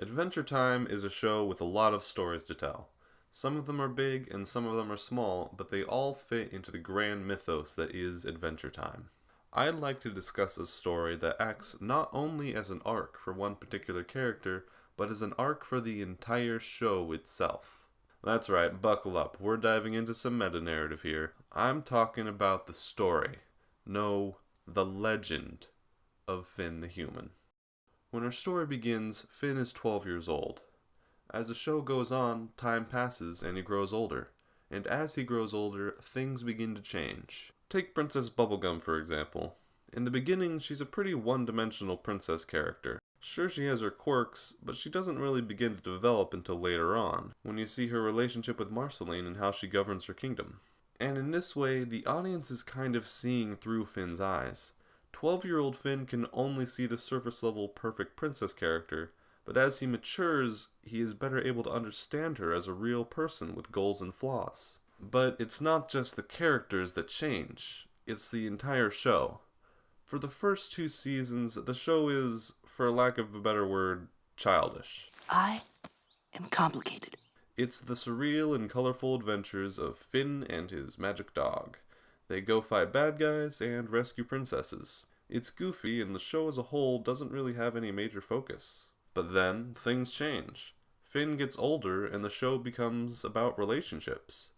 Adventure Time is a show with a lot of stories to tell. Some of them are big and some of them are small, but they all fit into the grand mythos that is Adventure Time. I'd like to discuss a story that acts not only as an arc for one particular character, but as an arc for the entire show itself. That's right, buckle up, we're diving into some meta-narrative here. I'm talking about the story. No, the legend of Finn the Human. When our story begins, Finn is 12 years old. As the show goes on, time passes and he grows older. And as he grows older, things begin to change. Take Princess Bubblegum for example. In the beginning, she's a pretty one-dimensional princess character. Sure, she has her quirks, but she doesn't really begin to develop until later on, when you see her relationship with Marceline and how she governs her kingdom. And in this way, the audience is kind of seeing through Finn's eyes. 12-year-old Finn can only see the surface-level perfect princess character, but as he matures, he is better able to understand her as a real person with goals and flaws. But it's not just the characters that change, it's the entire show. For the first 2 seasons, the show is, for lack of a better word, childish. I am complicated. It's the surreal and colorful adventures of Finn and his magic dog. They go fight bad guys and rescue princesses. It's goofy and the show as a whole doesn't really have any major focus. But then, things change. Finn gets older and the show becomes about relationships.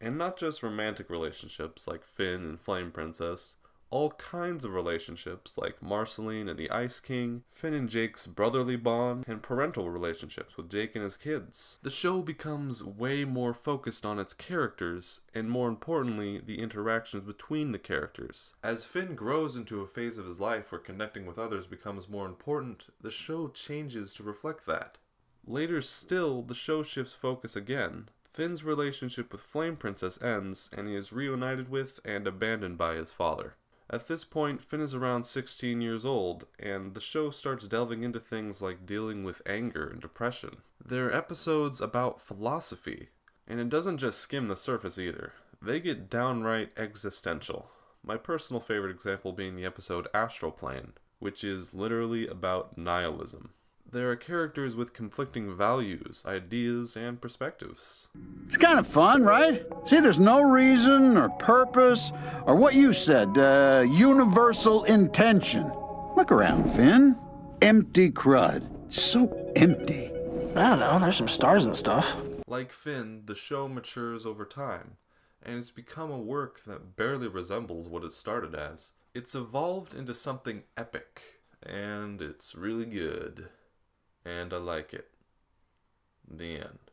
And not just romantic relationships like Finn and Flame Princess, all kinds of relationships like Marceline and the Ice King, Finn and Jake's brotherly bond, and parental relationships with Jake and his kids. The show becomes way more focused on its characters, and more importantly, the interactions between the characters. As Finn grows into a phase of his life where connecting with others becomes more important, the show changes to reflect that. Later still, the show shifts focus again. Finn's relationship with Flame Princess ends, and he is reunited with and abandoned by his father. At this point, Finn is around 16 years old, and the show starts delving into things like dealing with anger and depression. There are episodes about philosophy, and it doesn't just skim the surface either. They get downright existential. My personal favorite example being the episode Astral Plane, which is literally about nihilism. There are characters with conflicting values, ideas, and perspectives. It's kind of fun, right? See, there's no reason or purpose, or what you said, universal intention. Look around, Finn. Empty crud. So empty. I don't know, there's some stars and stuff. Like Finn, the show matures over time, and it's become a work that barely resembles what it started as. It's evolved into something epic, and it's really good. And I like it. The end.